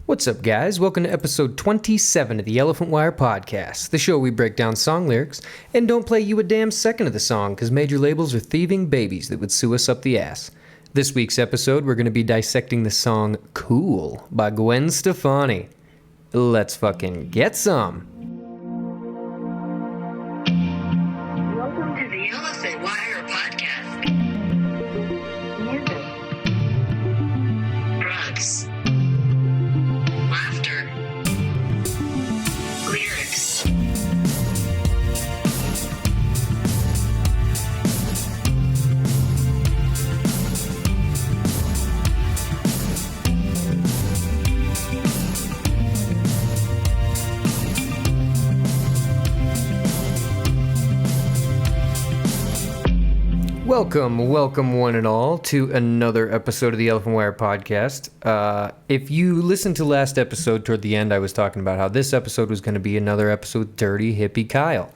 What's up, guys? Welcome to episode 27 of the Elephant Wire Podcast, the show we break down song lyrics and don't play you a damn second of the song because major labels are thieving babies that would sue us up the ass. This week's episode, we're going to be dissecting the song Cool by Gwen Stefani. Let's fucking get some. Welcome to the Elephant Wire Podcast. Music. Drugs. Laughter. Lyrics. Welcome one and all to another episode of the Elephant Wire Podcast. If you listened to last episode, toward the end I was talking about how this episode was going to be another episode with Dirty Hippie Kyle.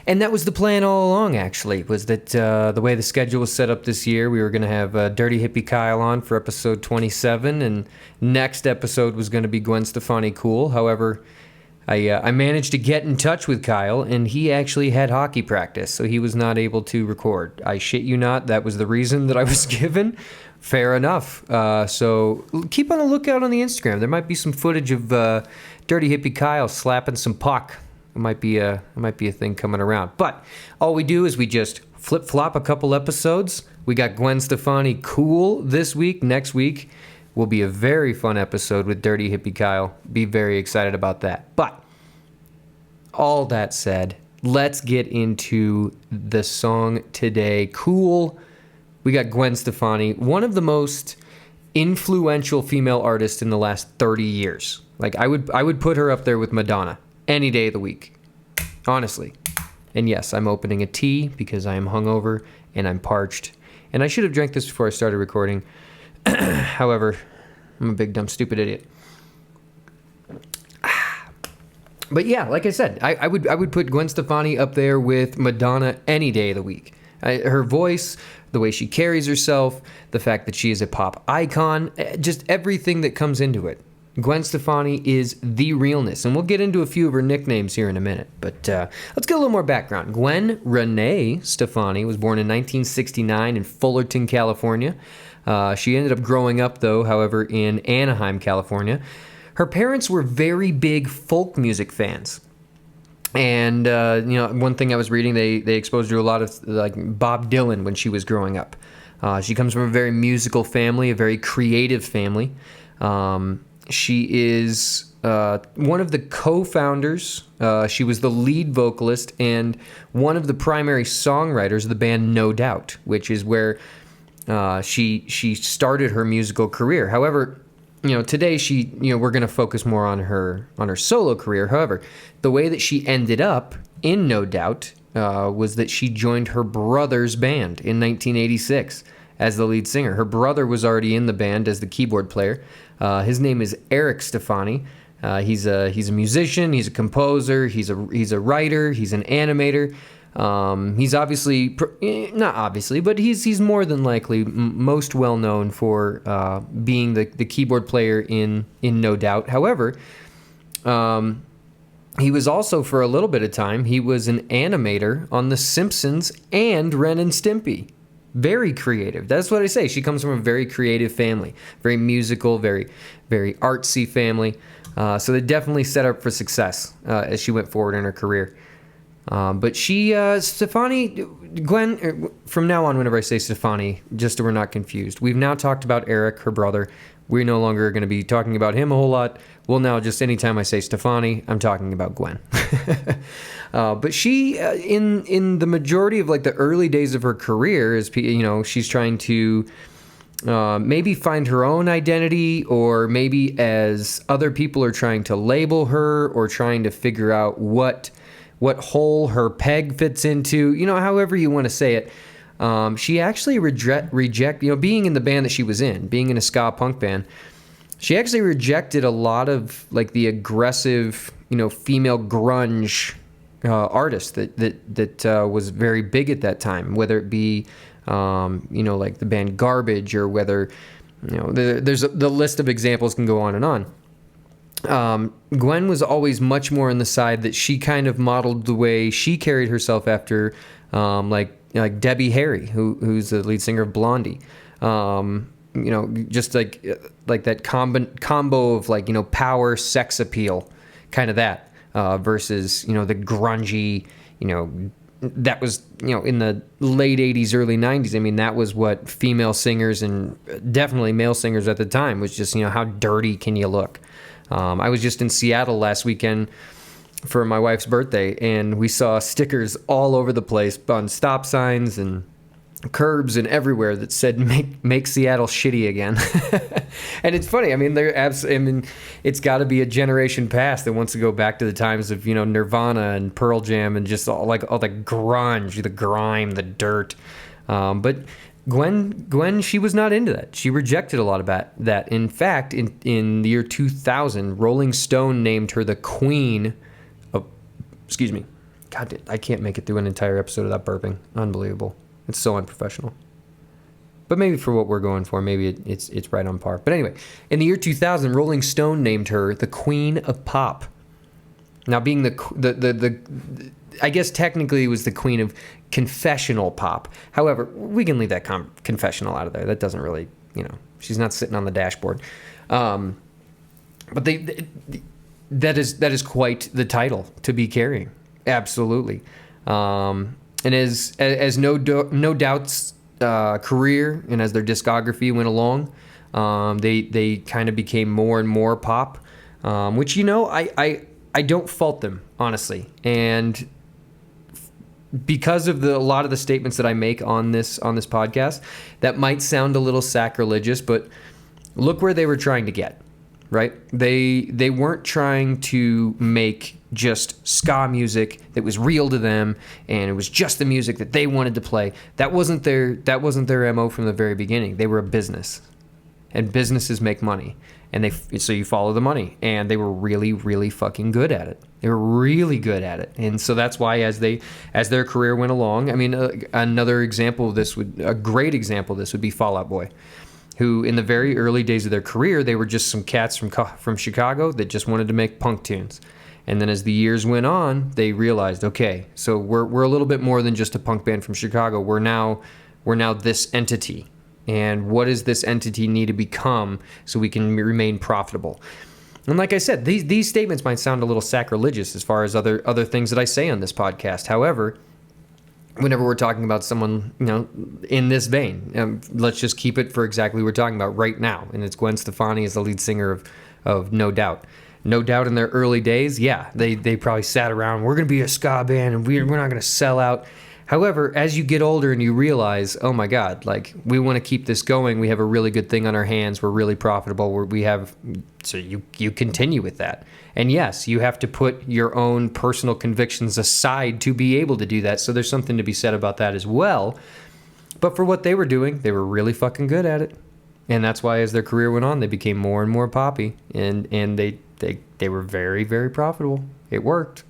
And that was the plan all along, actually, was that the way the schedule was set up this year, we were going to have Dirty Hippie Kyle on for episode 27, and next episode was going to be Gwen Stefani Cool. However, I managed to get in touch with Kyle, and he actually had hockey practice, so he was not able to record. I shit you not, that was the reason that I was given. Fair enough. So keep on the lookout on the Instagram. There might be some footage of Dirty Hippie Kyle slapping some puck. It might be a thing coming around. But all we do is we just flip-flop a couple episodes. We got Gwen Stefani Cool this week. Next week will be a very fun episode with Dirty Hippie Kyle. Be very excited about that. But all that said, let's get into the song today. Cool. We got Gwen Stefani, one of the most influential female artists in the last 30 years. Like I would put her up there with Madonna any day of the week. Honestly. And yes, I'm opening a tea because I am hungover and I'm parched. And I should have drank this before I started recording. However, I'm a big, dumb, stupid idiot. But yeah, like I said, I would put Gwen Stefani up there with Madonna any day of the week. Her voice, the way she carries herself, the fact that she is a pop icon, just everything that comes into it. Gwen Stefani is the realness, and we'll get into a few of her nicknames here in a minute. But let's get a little more background. Gwen Renee Stefani was born in 1969 in Fullerton, California. She ended up growing up, though, however, in Anaheim, California. Her parents were very big folk music fans. And, one thing I was reading, they exposed her to a lot of, like, Bob Dylan when she was growing up. She comes from a very musical family, a very creative family. She is one of the co-founders. She was the lead vocalist and one of the primary songwriters of the band No Doubt, which is where she started her musical career. However, today we're going to focus more on her solo career. However, the way that she ended up in No Doubt was that she joined her brother's band in 1986 as the lead singer. Her brother was already in the band as the keyboard player. His name is Eric Stefani. He's a musician. He's a composer. He's a writer. He's an animator. He's obviously, not obviously, but he's more than likely most well known for being the keyboard player in No Doubt. However, he was also, for a little bit of time, he was an animator on The Simpsons and Ren and Stimpy. Very creative. That's what I say. She comes from a very creative family, very musical, very, very artsy family. So they definitely set up for success as she went forward in her career. But Gwen, from now on, whenever I say Stefani, just so we're not confused, we've now talked about Eric, her brother. We're no longer going to be talking about him a whole lot. Well, now just anytime I say Stefani, I'm talking about Gwen. But she, in the majority of like the early days of her career, she's trying to maybe find her own identity, or maybe as other people are trying to label her, or trying to figure out what hole her peg fits into, however you want to say it. She actually being in the band that she was in, being in a ska punk band, she actually rejected a lot of like the aggressive, female grunge artist that was very big at that time, whether it be, like the band Garbage, or whether, there's the list of examples can go on and on. Gwen was always much more on the side that she kind of modeled the way she carried herself after, like Debbie Harry, who's the lead singer of Blondie. Just like that combo of like, power, sex appeal, kind of that, versus, the grungy, that was, in the late 80s, early 90s. I mean, that was what female singers and definitely male singers at the time was just, how dirty can you look? I was just in Seattle last weekend for my wife's birthday, and we saw stickers all over the place on stop signs and curbs and everywhere that said "Make Seattle shitty again." And it's funny. I mean, it's got to be a generation past that wants to go back to the times of Nirvana and Pearl Jam and just all the grunge, the grime, the dirt. But Gwen, she was not into that. She rejected a lot of that. In fact, in the year 2000, Rolling Stone named her the queen of. Excuse me. God, I can't make it through an entire episode without burping. Unbelievable. It's so unprofessional. But maybe for what we're going for, maybe it's right on par. But anyway, in the year 2000, Rolling Stone named her the Queen of Pop. Now, being the I guess technically it was the Queen of Confessional Pop. However, we can leave that confessional out of there. That doesn't really, she's not sitting on the dashboard. But that is quite the title to be carrying. Absolutely. And as No Doubt's career and as their discography went along, they kind of became more and more pop, which I don't fault them, honestly. And because of a lot of the statements that I make on this podcast, that might sound a little sacrilegious, but look where they were trying to get. Right? They weren't trying to make just ska music that was real to them, and it was just the music that they wanted to play. That wasn't their MO from the very beginning. They were a business, and businesses make money, and so you follow the money. And they were really, really fucking good at it. They were really good at it, and so that's why as their career went along, I mean, another example of this a great example of this would be Fall Out Boy, who in the very early days of their career, they were just some cats from Chicago that just wanted to make punk tunes. And then as the years went on, they realized, okay, so we're a little bit more than just a punk band from Chicago. We're now this entity. And what does this entity need to become so we can remain profitable? And like I said, these statements might sound a little sacrilegious as far as other things that I say on this podcast. However, whenever we're talking about someone, in this vein, let's just keep it for exactly what we're talking about right now. And it's Gwen Stefani as the lead singer of No Doubt. No Doubt in their early days, yeah, they probably sat around, we're going to be a ska band and we're not going to sell out. However, as you get older and you realize, oh my God, like we want to keep this going. We have a really good thing on our hands. We're really profitable. So you continue with that. And yes, you have to put your own personal convictions aside to be able to do that. So there's something to be said about that as well. But for what they were doing, they were really fucking good at it. And that's why as their career went on, they became more and more poppy. And they were very, very profitable. It worked.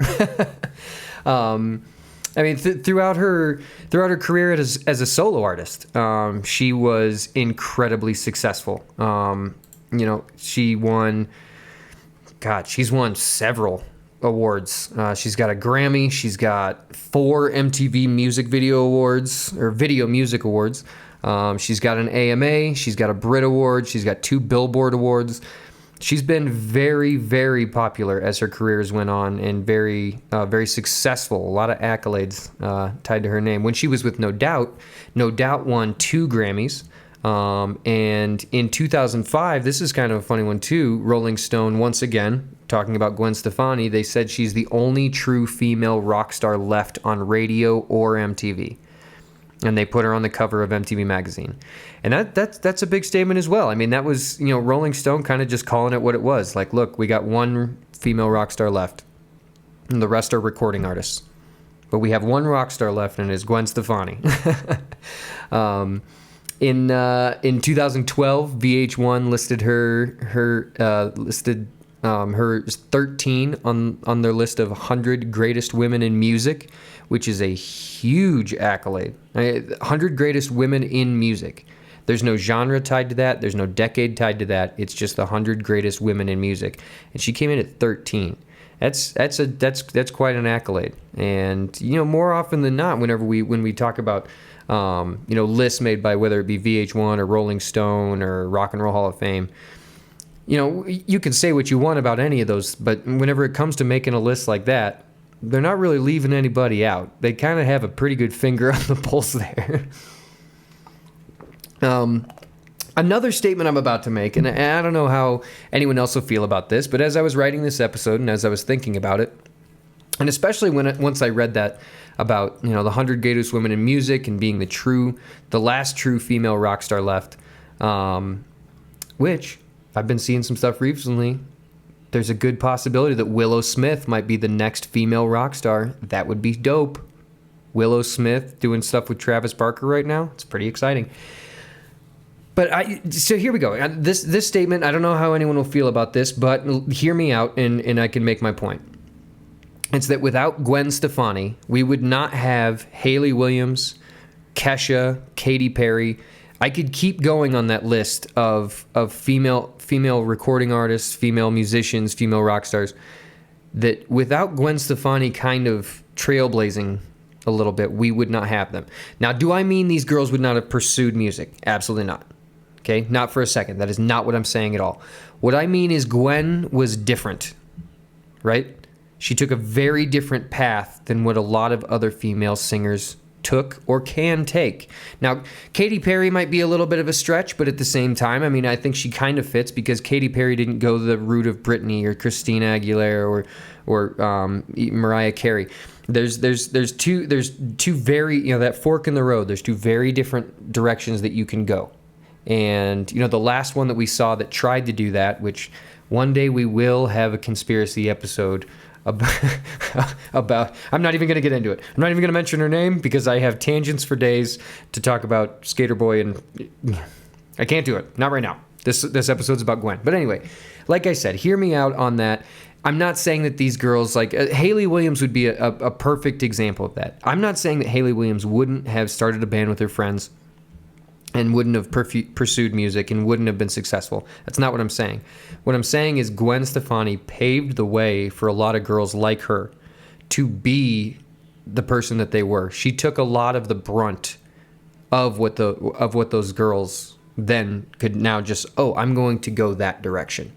I mean, throughout her career as a solo artist, she was incredibly successful. She's won several awards. She's got a Grammy. She's got 4 MTV Music Video Awards or Video Music Awards. She's got an AMA. She's got a Brit Award. She's got 2 Billboard Awards. She's been very, very popular as her careers went on and very, very successful. A lot of accolades tied to her name. When she was with No Doubt won 2 Grammys. And in 2005, this is kind of a funny one too, Rolling Stone, once again, talking about Gwen Stefani, they said she's the only true female rock star left on radio or MTV. And they put her on the cover of MTV Magazine. And that's a big statement as well. I mean, that was, Rolling Stone kind of just calling it what it was. Like, look, we got one female rock star left, and the rest are recording artists. But we have one rock star left, and it is Gwen Stefani. In 2012, VH1 listed her 13 on their list of 100 greatest women in music, which is a huge accolade. 100 greatest women in music. There's no genre tied to that. There's no decade tied to that. It's just the 100 greatest women in music, and she came in at 13. That's quite an accolade. And more often than not, when we talk about lists made by whether it be VH1 or Rolling Stone or Rock and Roll Hall of Fame, you can say what you want about any of those, but whenever it comes to making a list like that, they're not really leaving anybody out. They kind of have a pretty good finger on the pulse there. Another statement I'm about to make, and I don't know how anyone else will feel about this, but as I was writing this episode and as I was thinking about it, and especially once I read that about the 100 greatest women in music and being the last true female rock star left, which I've been seeing some stuff recently. There's a good possibility that Willow Smith might be the next female rock star. That would be dope. Willow Smith doing stuff with Travis Barker right now. It's pretty exciting. But so here we go. This statement, I don't know how anyone will feel about this, but hear me out and I can make my point. It's that without Gwen Stefani, we would not have Hayley Williams, Kesha, Katy Perry. I could keep going on that list of female recording artists, female musicians, female rock stars, that without Gwen Stefani kind of trailblazing a little bit, we would not have them. Now, do I mean these girls would not have pursued music? Absolutely not. Okay? Not for a second. That is not what I'm saying at all. What I mean is Gwen was different, right? She took a very different path than what a lot of other female singers took or can take. Now, Katy Perry might be a little bit of a stretch, but at the same time, I mean, I think she kind of fits because Katy Perry didn't go the route of Britney or Christina Aguilera or Mariah Carey. There's two very, that fork in the road. There's two very different directions that you can go. And, the last one that we saw that tried to do that, which one day we will have a conspiracy episode about I'm not even going to get into it. I'm not even going to mention her name because I have tangents for days to talk about Skater Boy, and I can't do it. Not right now. This episode's about Gwen. But anyway, like I said, hear me out on that. I'm not saying that these girls, like Hayley Williams would be a perfect example of that. I'm not saying that Hayley Williams wouldn't have started a band with her friends and wouldn't have pursued music and wouldn't have been successful. That's not what I'm saying. What I'm saying is Gwen Stefani paved the way for a lot of girls like her to be the person that they were. She took a lot of the brunt of what those girls then could now just, I'm going to go that direction.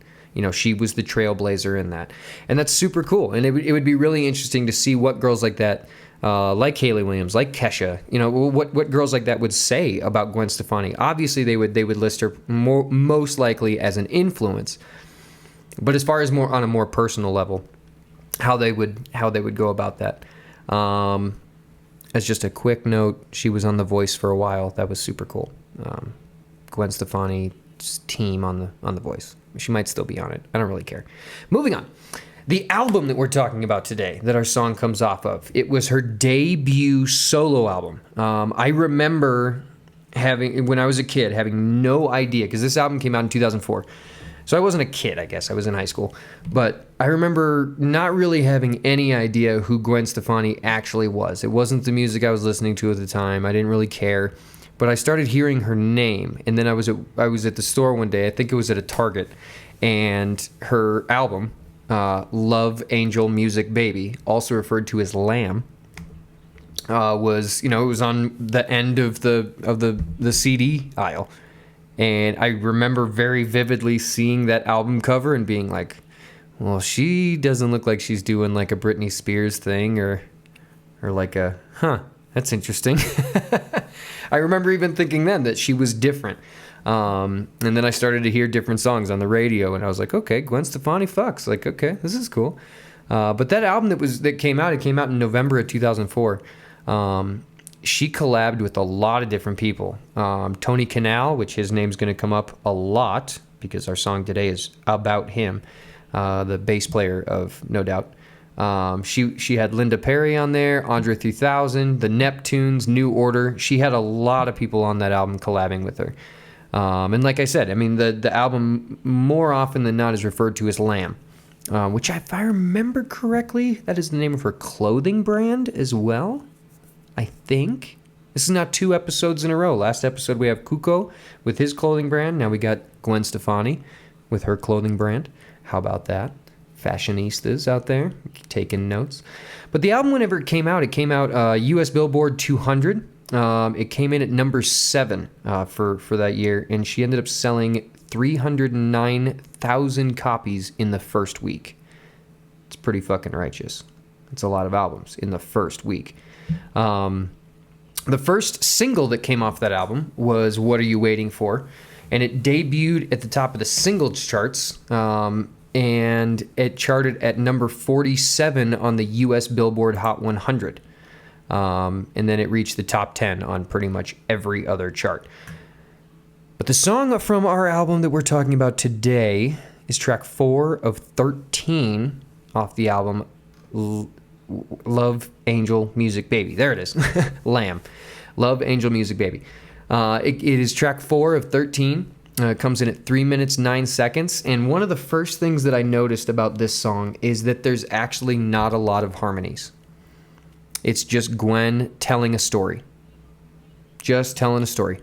She was the trailblazer in that. And that's super cool. And it would be really interesting to see what girls like that, like Hayley Williams, like Kesha, what girls like that would say about Gwen Stefani. Obviously, they would list her most likely as an influence. But as far as more on a more personal level, how they would go about that. As just a quick note, she was on The Voice for a while. That was super cool. Gwen Stefani's team on The Voice. She might still be on it. I don't really care. Moving on. The album that we're talking about today, that our song comes off of, it was her debut solo album. I remember when I was a kid, having no idea, because this album came out in 2004. So I wasn't a kid, I guess. I was in high school. But I remember not really having any idea who Gwen Stefani actually was. It wasn't the music I was listening to at the time. I didn't really care. But I started hearing her name, and then I was at the store one day. I think it was at a Target, and her album, Love Angel Music Baby, also referred to as Lamb, was it was on the end of the CD aisle, and I remember very vividly seeing that album cover and being like, well, she doesn't look like she's doing like a Britney Spears thing or like a that's interesting. I remember even thinking then that she was different. And then I started to hear different songs on the radio, and I was like, okay, Gwen Stefani fucks. Like, okay, this is cool. But that album that came out in November of 2004. She collabed with a lot of different people. Tony Kanal, which his name's going to come up a lot because our song today is about him, the bass player of No Doubt. She had Linda Perry on there, Andre 3000, the Neptunes, New Order. She had a lot of people on that album collabing with her. And like I said, I mean, the album more often than not is referred to as Lamb, which if I remember correctly, that is the name of her clothing brand as well, I think. This is now 2 episodes in a row. Last episode we have Kuko with his clothing brand. Now we got Gwen Stefani with her clothing brand. How about that? Fashionistas out there taking notes. But the album, whenever it came out US Billboard 200. It came in at number 7 for that year, and she ended up selling 309,000 copies in the first week. It's pretty fucking righteous. It's a lot of albums in the first week. The first single that came off that album was What Are You Waiting For? And it debuted at the top of the singles charts, and it charted at number 47 on the US Billboard Hot 100. And then it reached the top 10 on pretty much every other chart. But the song from our album that we're talking about today is track 4 of 13 off the album Love, Angel, Music, Baby. There it is. Lamb. Love, Angel, Music, Baby. It is track 4 of 13. It comes in at 3 minutes, 9 seconds. And one of the first things that I noticed about this song is that there's actually not a lot of harmonies. It's just Gwen telling a story. Just telling a story.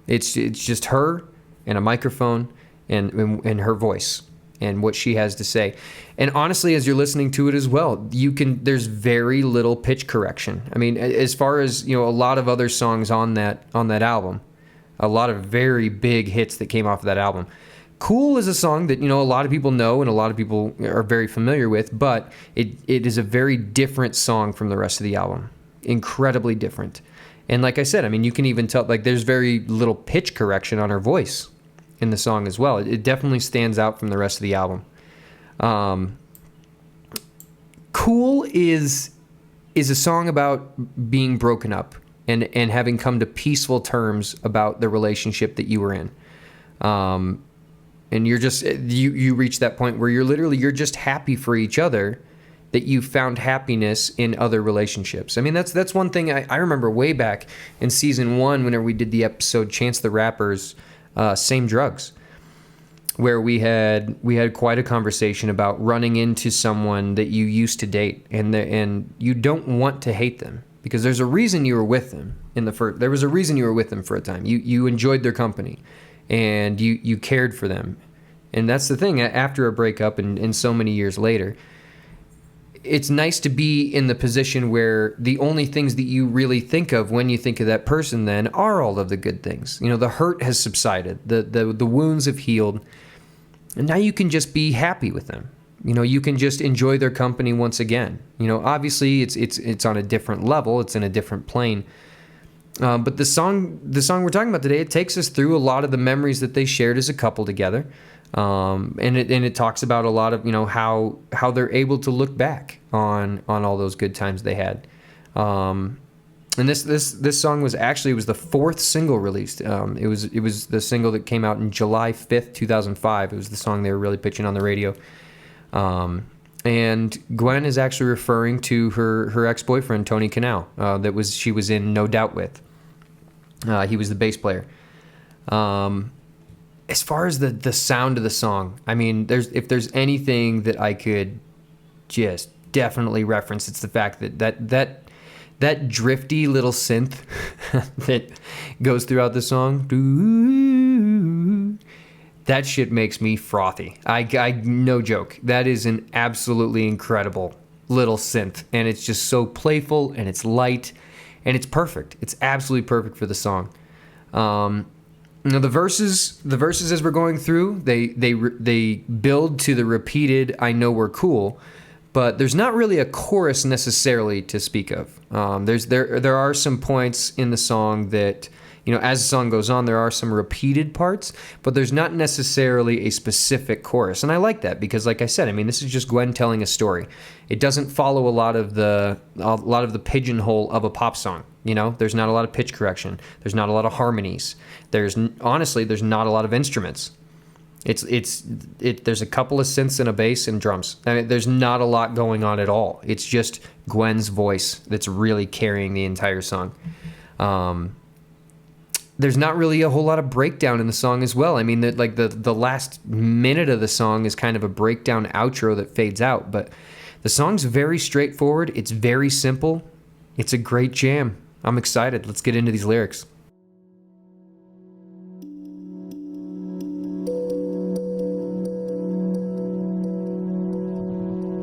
It's just her and a microphone and her voice and what she has to say. And honestly, as you're listening to it as well, there's very little pitch correction. I mean, as far as, a lot of other songs on that album, a lot of very big hits that came off of that album. Cool is a song that, a lot of people know and a lot of people are very familiar with, but it is a very different song from the rest of the album. Incredibly different. And like I said, I mean, you can even tell, like, there's very little pitch correction on her voice in the song as well. It definitely stands out from the rest of the album. Cool is a song about being broken up and having come to peaceful terms about the relationship that you were in. And you're just, you reach that point where you're just happy for each other, that you found happiness in other relationships. I mean, that's one thing I remember way back in season 1, whenever we did the episode Chance the Rapper's Same Drugs, where we had quite a conversation about running into someone that you used to date and you don't want to hate them because there's a reason you were with them there was a reason you were with them for a time. You enjoyed their company. And you cared for them. And that's the thing, after a breakup and so many years later, it's nice to be in the position where the only things that you really think of when you think of that person then are all of the good things. The hurt has subsided, the wounds have healed, and now you can just be happy with them. You can just enjoy their company once again. Obviously it's on a different level, it's in a different plane. But the song we're talking about today, it takes us through a lot of the memories that they shared as a couple together, and it talks about a lot of how they're able to look back on all those good times they had. And this song was the 4th single released. It was the single that came out in July 5th, 2005. It was the song they were really pitching on the radio. And Gwen is actually referring to her ex-boyfriend, Tony Kanal, she was in No Doubt with. He was the bass player. As far as the sound of the song, I mean, if there's anything that I could just definitely reference, it's the fact that drifty little synth that goes throughout the song. That shit makes me frothy. I no joke. That is an absolutely incredible little synth, and it's just so playful and it's light and it's perfect. It's absolutely perfect for the song. The verses as we're going through, they build to the repeated "I know we're cool," but there's not really a chorus necessarily to speak of. There are some points in the song that, as the song goes on, there are some repeated parts, but there's not necessarily a specific chorus. And I like that because, like I said, I mean, this is just Gwen telling a story. It doesn't follow a lot of the pigeonhole of a pop song. There's not a lot of pitch correction. There's not a lot of harmonies. There's not a lot of instruments. There's a couple of synths and a bass and drums. I mean, there's not a lot going on at all. It's just Gwen's voice that's really carrying the entire song. There's not really a whole lot of breakdown in the song as well. I mean, the last minute of the song is kind of a breakdown outro that fades out, but the song's very straightforward. It's very simple. It's a great jam. I'm excited. Let's get into these lyrics.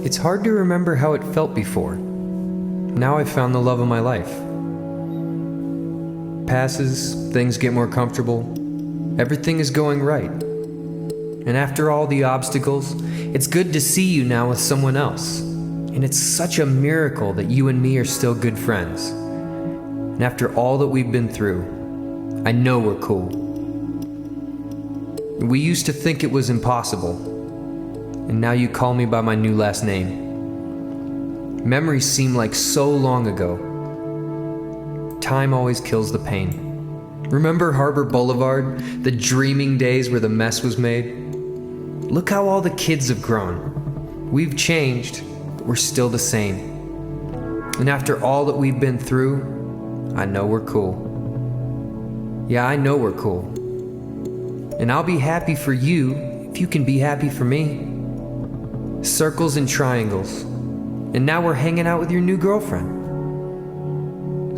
It's hard to remember how it felt before. Now I've found the love of my life. Passes, things get more comfortable. Everything is going right. And after all the obstacles, it's good to see you now with someone else. And it's such a miracle that you and me are still good friends. And after all that we've been through, I know we're cool. We used to think it was impossible. And now you call me by my new last name. Memories seem like so long ago. Time always kills the pain. Remember Harbor Boulevard, the dreaming days where the mess was made? Look how all the kids have grown. We've changed, but we're still the same. And after all that we've been through, I know we're cool. Yeah, I know we're cool. And I'll be happy for you if you can be happy for me. Circles and triangles. And now we're hanging out with your new girlfriend.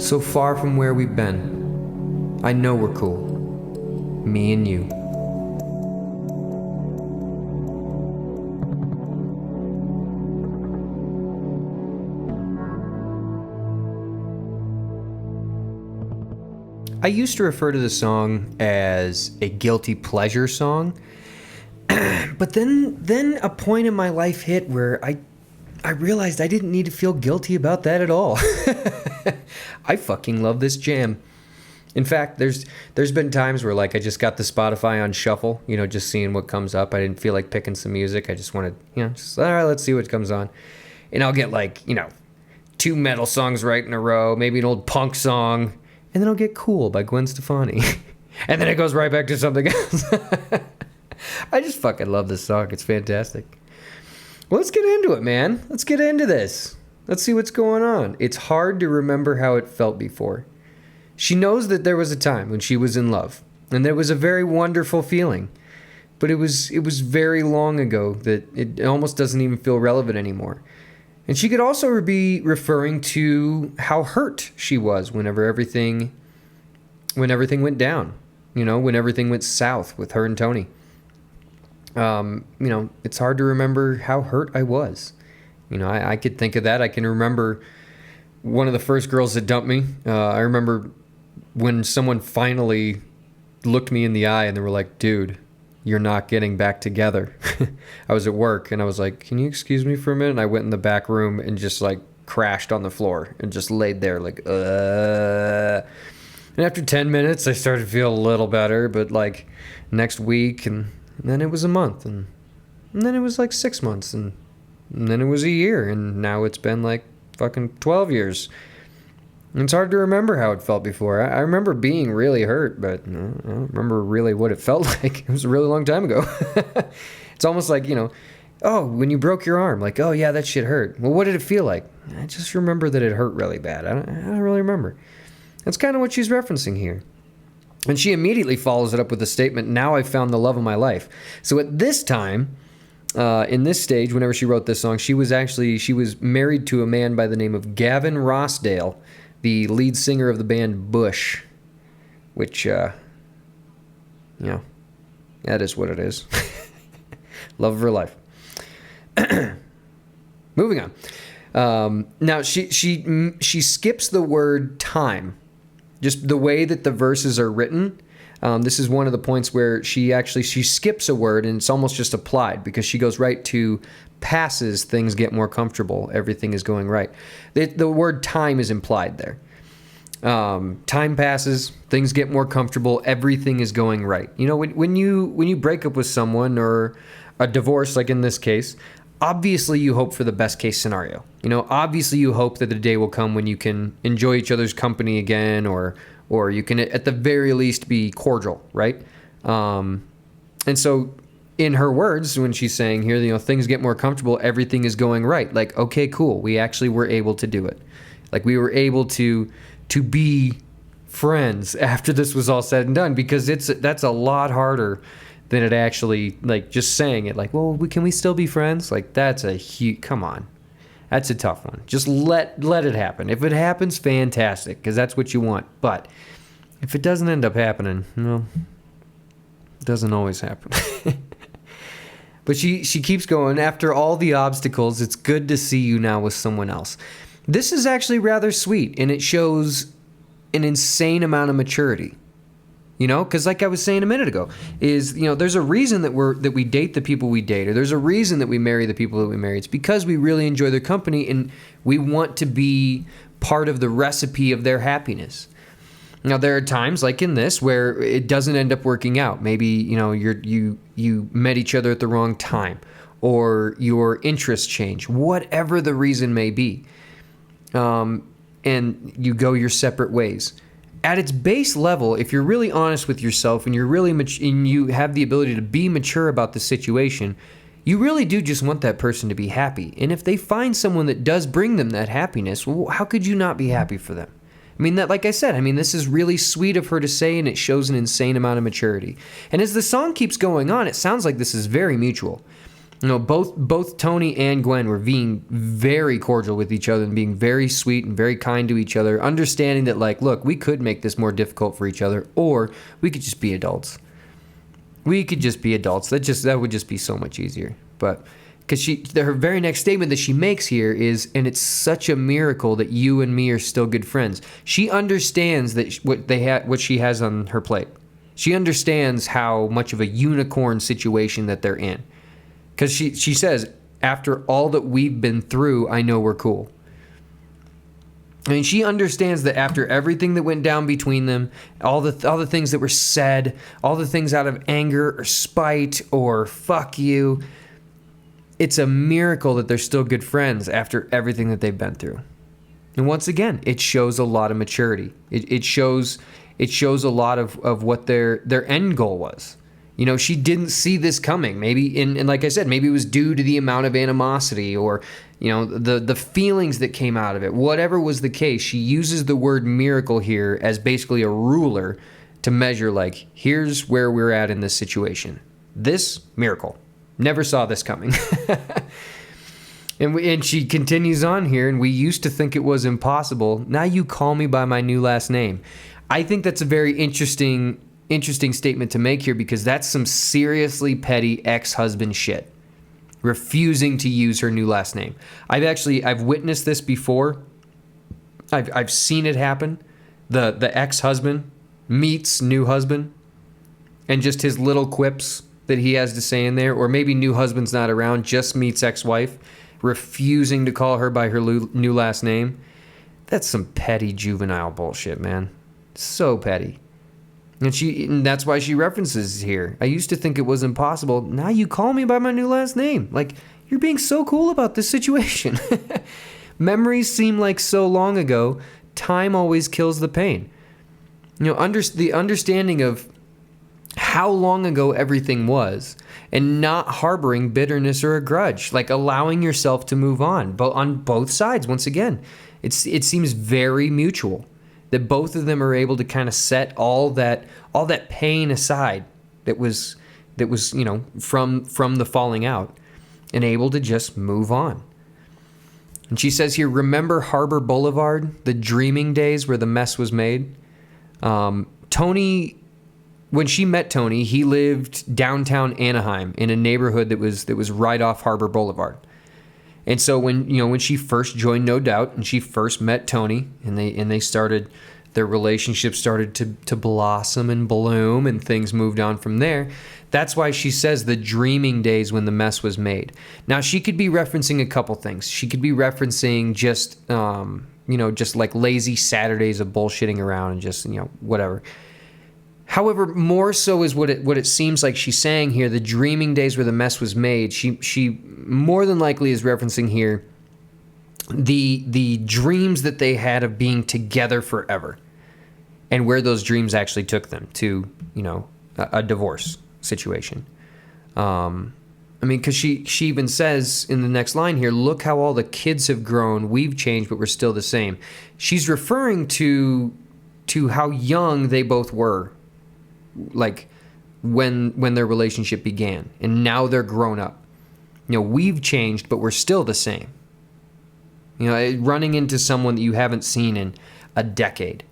So far from where we've been, I know we're cool. Me and you. I used to refer to the song as a guilty pleasure song, but then a point in my life hit where I realized I didn't need to feel guilty about that at all. I fucking love this jam. In fact, there's been times where like I just got the Spotify on shuffle, just seeing what comes up. I didn't feel like picking some music. I just wanted, just all right, let's see what comes on. And I'll get like, 2 metal songs right in a row, maybe an old punk song, and then I'll get Cool by Gwen Stefani. And then it goes right back to something else. I just fucking love this song. It's fantastic. Well, let's get into it, man. Let's get into this. Let's see what's going on. It's hard to remember how it felt before. She knows that there was a time when she was in love, and there was a very wonderful feeling. But it was very long ago that it almost doesn't even feel relevant anymore. And she could also be referring to how hurt she was when everything went down. When everything went south with her and Tony. It's hard to remember how hurt I was. I could think of that. I can remember one of the first girls that dumped me. I remember when someone finally looked me in the eye and they were like, dude, you're not getting back together. I was at work and I was like, can you excuse me for a minute? And I went in the back room and just like crashed on the floor and just laid there like, And after 10 minutes, I started to feel a little better, but like next week and then it was a month and then it was like 6 months and then it was a year, and now it's been like fucking 12 years. And it's hard to remember how it felt before. I remember being really hurt, but I don't remember really what it felt like. It was a really long time ago. It's almost like, when you broke your arm, like, oh yeah, that shit hurt. Well, what did it feel like? I just remember that it hurt really bad. I don't really remember. That's kind of what she's referencing here. And she immediately follows it up with a statement, now I've found the love of my life. So at this time, in this stage, whenever she wrote this song, she was married to a man by the name of Gavin Rossdale, the lead singer of the band Bush, which, that is what it is. Love of her life. Moving on. Now, she skips the word time. Just the way that the verses are written. This is one of the points where she skips a word and it's almost just applied because she goes right to passes, things get more comfortable, everything is going right. The word time is implied there. Time passes, things get more comfortable, everything is going right. When you break up with someone or a divorce, like in this case, obviously you hope for the best case scenario. Obviously you hope that the day will come when you can enjoy each other's company again or you can at the very least be cordial, right? And so in her words, when she's saying here, things get more comfortable, everything is going right. Like, okay, cool. We actually were able to do it. Like we were able to be friends after this was all said and done, because that's a lot harder than it actually, like just saying it like, well, can we still be friends? Like that's a huge, come on. That's a tough one. Just let it happen. If it happens, fantastic, because that's what you want. But if it doesn't end up happening, well, it doesn't always happen. But she keeps going. After all the obstacles, it's good to see you now with someone else. This is actually rather sweet, and it shows an insane amount of maturity. You know, because like I was saying a minute ago, there's a reason that we date the people we date, or there's a reason that we marry the people that we marry. It's because we really enjoy their company, and we want to be part of the recipe of their happiness. Now, there are times like in this where it doesn't end up working out. Maybe, you met each other at the wrong time, or your interests change, whatever the reason may be. And you go your separate ways. At its base level, if you're really honest with yourself and you're really and you have the ability to be mature about the situation, you really do just want that person to be happy. And if they find someone that does bring them that happiness, well, how could you not be happy for them? I mean, like I said, this is really sweet of her to say, and it shows an insane amount of maturity. And as the song keeps going on, it sounds like this is very mutual. Both Tony and Gwen were being very cordial with each other and being very sweet and very kind to each other, understanding that, like, look, we could make this more difficult for each other, or we could just be adults. That would just be so much easier. But because her very next statement that she makes here is, and it's such a miracle that you and me are still good friends. She understands that what she has on her plate. She understands how much of a unicorn situation that they're in. Because she says, after all that we've been through, I know we're cool. I mean, she understands that after everything that went down between them, all the things that were said, all the things out of anger or spite or fuck you, it's a miracle that they're still good friends after everything that they've been through. And once again, it shows a lot of maturity. It shows a lot of what their end goal was. She didn't see this coming. Maybe, and like I said, maybe it was due to the amount of animosity or, the feelings that came out of it. Whatever was the case, she uses the word miracle here as basically a ruler to measure, like, here's where we're at in this situation. This, miracle. Never saw this coming. And she continues on here, and we used to think it was impossible. Now you call me by my new last name. I think that's a very interesting statement to make here, because that's some seriously petty ex-husband shit. Refusing to use her new last name. I've witnessed this before. I've seen it happen. The ex-husband meets new husband, and just his little quips that he has to say in there, or maybe new husband's not around, just meets ex-wife, refusing to call her by her new last name. That's some petty juvenile bullshit, man. So petty. And that's why she references here. I used to think it was impossible. Now you call me by my new last name. Like, you're being so cool about this situation. Memories seem like so long ago. Time always kills the pain. The understanding of how long ago everything was, and not harboring bitterness or a grudge, like allowing yourself to move on. But on both sides, once again, it seems very mutual. That both of them are able to kind of set all that pain aside that was from the falling out, and able to just move on. And she says here, remember Harbor Boulevard, the dreaming days where the mess was made? Tony, when she met Tony, he lived downtown Anaheim in a neighborhood that was right off Harbor Boulevard. And so when she first joined No Doubt and she first met Tony, and they started, their relationship started to blossom and bloom, and things moved on from there. That's why she says the dreaming days when the mess was made. Now, she could be referencing a couple things. She could be referencing just just like lazy Saturdays of bullshitting around and just whatever. However, more so is what it seems like she's saying here, the dreaming days where the mess was made. She more than likely is referencing here the dreams that they had of being together forever, and where those dreams actually took them to, a divorce situation. Because she even says in the next line here, look how all the kids have grown. We've changed, but we're still the same. She's referring to how young they both were, like when their relationship began, and now they're grown up. We've changed, but we're still the same. running into someone that you haven't seen in a decade.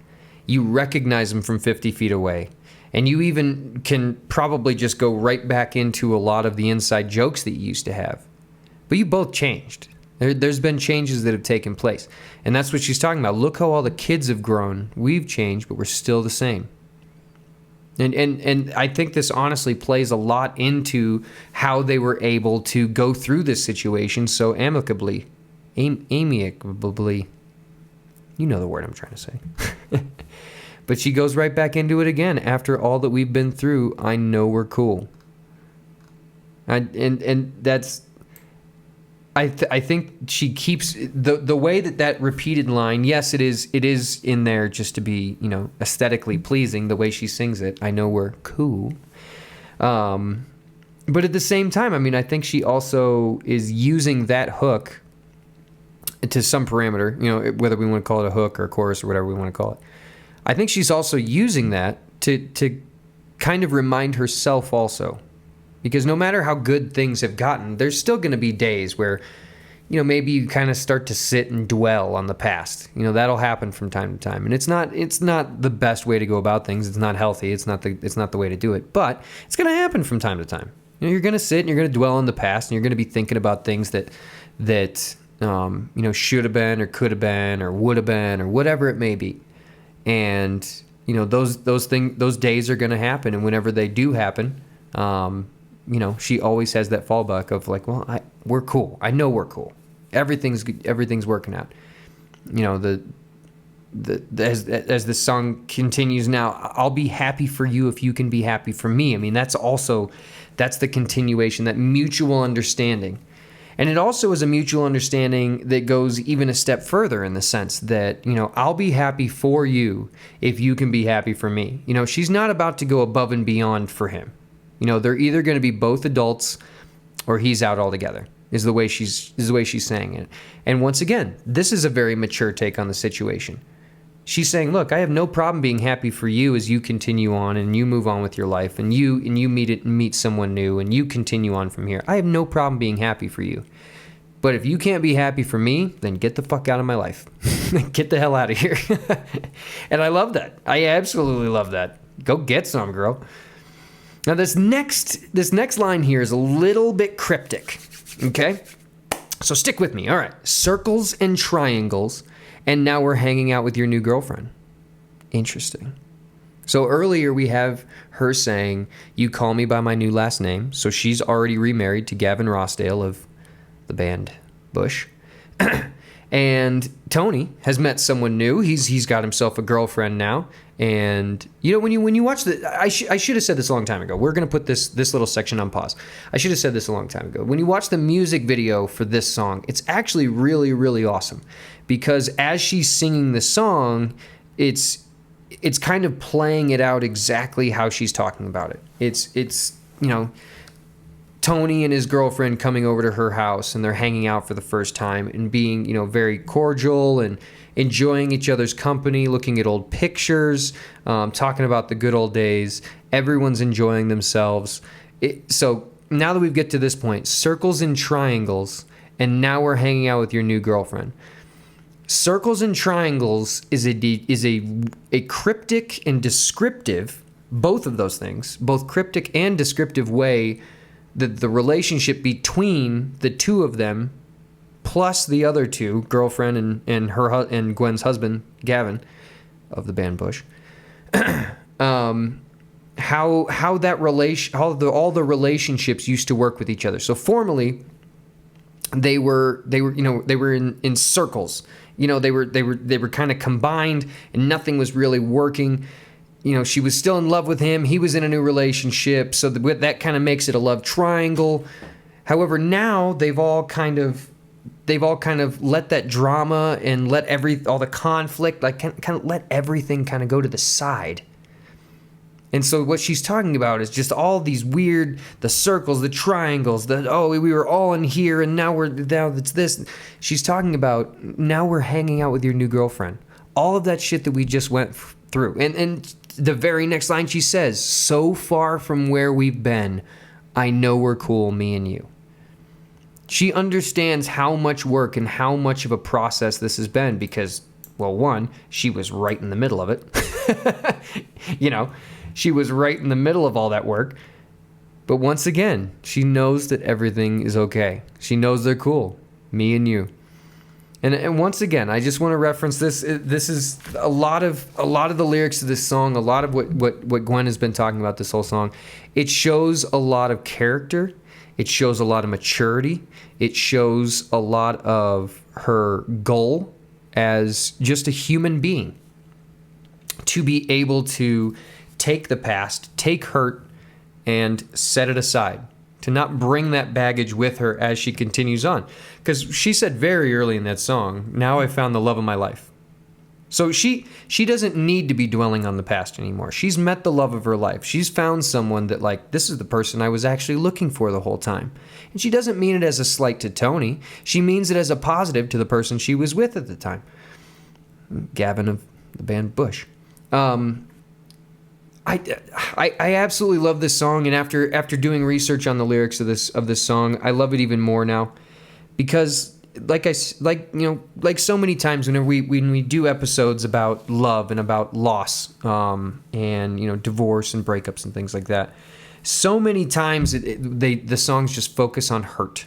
You recognize them from 50 feet away. And you even can probably just go right back into a lot of the inside jokes that you used to have. But you both changed. There's been changes that have taken place. And that's what she's talking about. Look how all the kids have grown. We've changed, but we're still the same. And I think this honestly plays a lot into how they were able to go through this situation so amicably. Amicably. You know the word I'm trying to say. But she goes right back into it again. After all that we've been through, I know we're cool. And that's... I think she keeps... The way that repeated line, yes, it is in there just to be, aesthetically pleasing, the way she sings it. I know we're cool. But at the same time, I think she also is using that hook to some parameter, whether we want to call it a hook or a chorus or whatever we want to call it. I think she's also using that to kind of remind herself also. Because no matter how good things have gotten, there's still going to be days where, maybe you kind of start to sit and dwell on the past. That'll happen from time to time. And it's not the best way to go about things. It's not healthy. It's not the way to do it. But it's going to happen from time to time. You're going to sit and you're going to dwell on the past, and you're going to be thinking about things that should have been or could have been or would have been or whatever it may be. And those days are going to happen, and whenever they do happen, she always has that fallback of like, well, we're cool. I know we're cool. Everything's working out. As the song continues now, I'll be happy for you if you can be happy for me. That's the continuation, that mutual understanding. And it also is a mutual understanding that goes even a step further in the sense that, I'll be happy for you if you can be happy for me. She's not about to go above and beyond for him. They're either going to be both adults or he's out altogether, is the way she's saying it. And once again, this is a very mature take on the situation. She's saying, look, I have no problem being happy for you as you continue on and you move on with your life and you meet someone new and you continue on from here. I have no problem being happy for you. But if you can't be happy for me, then get the fuck out of my life. Get the hell out of here. And I love that. I absolutely love that. Go get some, girl. Now this next line here is a little bit cryptic. Okay? So stick with me. All right. Circles and triangles. And now we're hanging out with your new girlfriend. Interesting. So earlier we have her saying, you call me by my new last name. So she's already remarried to Gavin Rossdale of the band Bush. And Tony has met someone new. He's got himself a girlfriend now. And when you watch I should have said this a long time ago. We're going to put this little section on pause. I should have said this a long time ago. When you watch the music video for this song, it's actually really, really awesome. Because as she's singing the song, it's kind of playing it out exactly how she's talking about it. It's Tony and his girlfriend coming over to her house, and they're hanging out for the first time and being, very cordial and enjoying each other's company, looking at old pictures, talking about the good old days. Everyone's enjoying themselves. So now that we've get to this point, circles and triangles, and now we're hanging out with your new girlfriend. Circles and triangles is a cryptic and descriptive, both of those things, both cryptic and descriptive way that the relationship between the two of them, plus the other two, girlfriend and Gwen's husband, Gavin, of the band Bush, all the relationships used to work with each other. So formerly, they were in circles. They were kind of combined, and nothing was really working. She was still in love with him. He was in a new relationship, so that kind of makes it a love triangle. However, now they've all kind of let that drama and let all the conflict, like kind of let everything kind of go to the side. And so what she's talking about is just all these weird, the circles, the triangles, we were all in here and now it's this. She's talking about now we're hanging out with your new girlfriend. All of that shit that we just went through. And the very next line she says, so far from where we've been, I know we're cool, me and you. She understands how much work and how much of a process this has been because, well, one, she was right in the middle of it. She was right in the middle of all that work. But once again, she knows that everything is okay. She knows they're cool. Me and you. And once again, I just want to reference this. This is a lot of the lyrics of this song, a lot of what Gwen has been talking about this whole song. It shows a lot of character. It shows a lot of maturity. It shows a lot of her goal as just a human being to be able to take the past, take hurt, and set it aside. To not bring that baggage with her as she continues on. Because she said very early in that song, now I found the love of my life. So she doesn't need to be dwelling on the past anymore. She's met the love of her life. She's found someone that, like, this is the person I was actually looking for the whole time. And she doesn't mean it as a slight to Tony. She means it as a positive to the person she was with at the time. Gavin of the band Bush. I absolutely love this song, and after doing research on the lyrics of this song, I love it even more now, because like so many times when we do episodes about love and about loss, and divorce and breakups and things like that, so many times the songs just focus on hurt.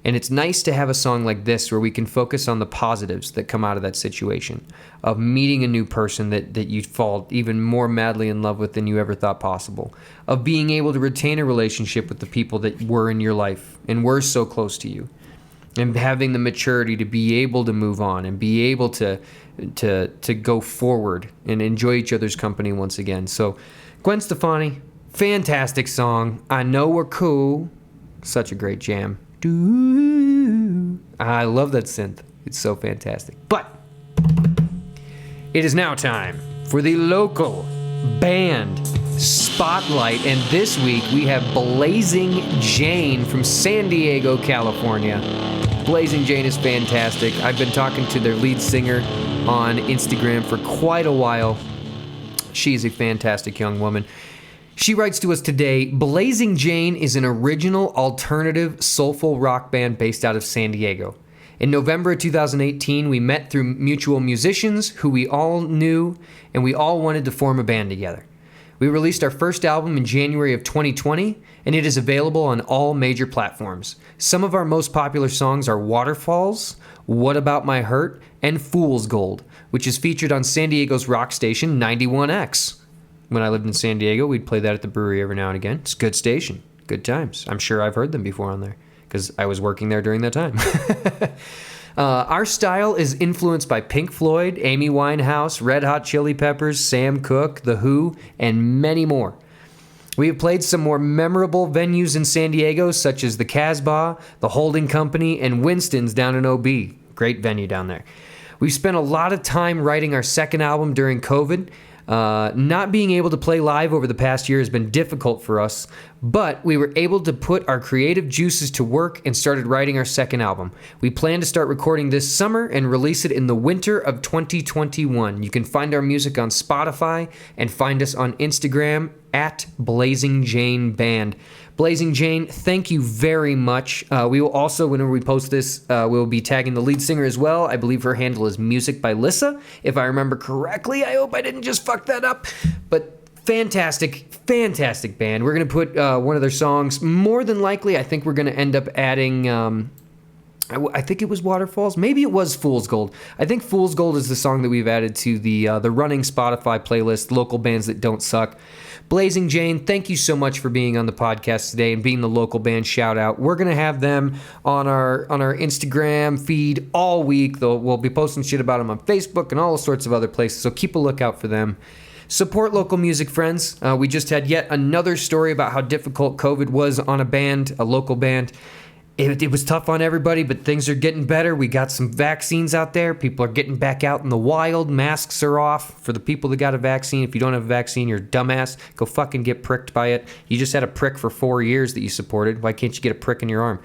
And it's nice to have a song like this where we can focus on the positives that come out of that situation, of meeting a new person that you fall even more madly in love with than you ever thought possible, of being able to retain a relationship with the people that were in your life and were so close to you, and having the maturity to be able to move on and be able to go forward and enjoy each other's company once again. So, Gwen Stefani, fantastic song. I Know We're Cool. Such a great jam. I love that synth. It's so fantastic. But it is now time for the local band spotlight. And this week we have Blazing Jane from San Diego, California. Blazing Jane is fantastic. I've been talking to their lead singer on Instagram for quite a while. She's a fantastic young woman. She writes to us today, Blazing Jane is an original alternative soulful rock band based out of San Diego. In November of 2018, we met through mutual musicians who we all knew, and we all wanted to form a band together. We released our first album in January of 2020, and it is available on all major platforms. Some of our most popular songs are Waterfalls, What About My Hurt, and Fool's Gold, which is featured on San Diego's rock station 91X. When I lived in San Diego, we'd play that at the brewery every now and again. It's a good station. Good times. I'm sure I've heard them before on there because I was working there during that time. Our style is influenced by Pink Floyd, Amy Winehouse, Red Hot Chili Peppers, Sam Cooke, The Who, and many more. We have played some more memorable venues in San Diego, such as the Casbah, the Holding Company, and Winston's down in OB. Great venue down there. We've spent a lot of time writing our second album during COVID. Not being able to play live over the past year has been difficult for us, but we were able to put our creative juices to work and started writing our second album. We plan to start recording this summer and release it in the winter of 2021. You can find our music on Spotify and find us on Instagram at Blazing Jane Band. Blazing Jane, thank you very much. We will also, whenever we post this, we'll be tagging the lead singer as well. I believe her handle is Music by Lissa, if I remember correctly. I hope I didn't just fuck that up. But fantastic band. We're going to put one of their songs. More than likely, I think we're going to end up adding... I think it was Waterfalls. Maybe it was Fool's Gold. I think Fool's Gold is the song that we've added to the running Spotify playlist, Local Bands That Don't Suck. Blazing Jane, thank you so much for being on the podcast today and being the local band shout out. We're going to have them on our Instagram feed all week. We'll be posting shit about them on Facebook and all sorts of other places, so keep a lookout for them. Support local music, friends. We just had yet another story about how difficult COVID was on a local band. It was tough on everybody, but things are getting better. We got some vaccines out there. People are getting back out in the wild. Masks are off for the people that got a vaccine. If you don't have a vaccine, you're a dumbass. Go fucking get pricked by it. You just had a prick for 4 years that you supported. Why can't you get a prick in your arm?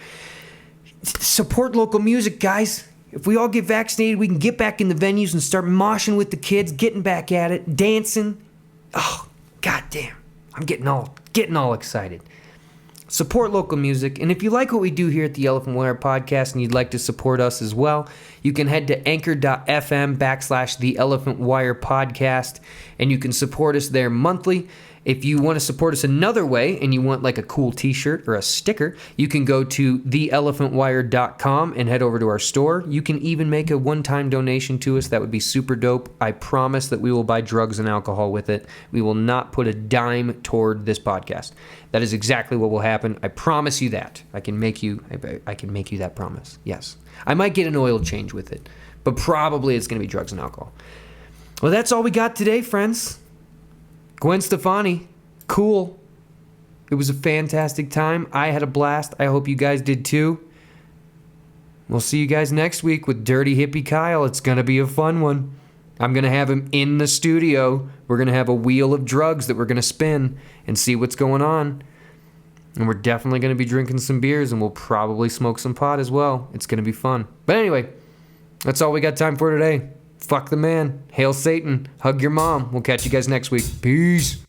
Support local music, guys. If we all get vaccinated, we can get back in the venues and start moshing with the kids, getting back at it, dancing. Oh, goddamn. I'm getting all excited. Support local music, and if you like what we do here at the Elephant Wire Podcast and you'd like to support us as well, you can head to anchor.fm/the Elephant Wire Podcast, and you can support us there monthly. If you want to support us another way and you want like a cool t-shirt or a sticker, you can go to theelephantwire.com and head over to our store. You can even make a one-time donation to us. That would be super dope. I promise that we will buy drugs and alcohol with it. We will not put a dime toward this podcast. That is exactly what will happen. I promise you that. I can make you that promise. Yes. I might get an oil change with it, but probably it's going to be drugs and alcohol. Well, that's all we got today, friends. Gwen Stefani, cool. It was a fantastic time. I had a blast. I hope you guys did too. We'll see you guys next week with Dirty Hippie Kyle. It's going to be a fun one. I'm going to have him in the studio. We're going to have a wheel of drugs that we're going to spin and see what's going on. And we're definitely going to be drinking some beers, and we'll probably smoke some pot as well. It's going to be fun. But anyway, that's all we got time for today. Fuck the man. Hail Satan. Hug your mom. We'll catch you guys next week. Peace.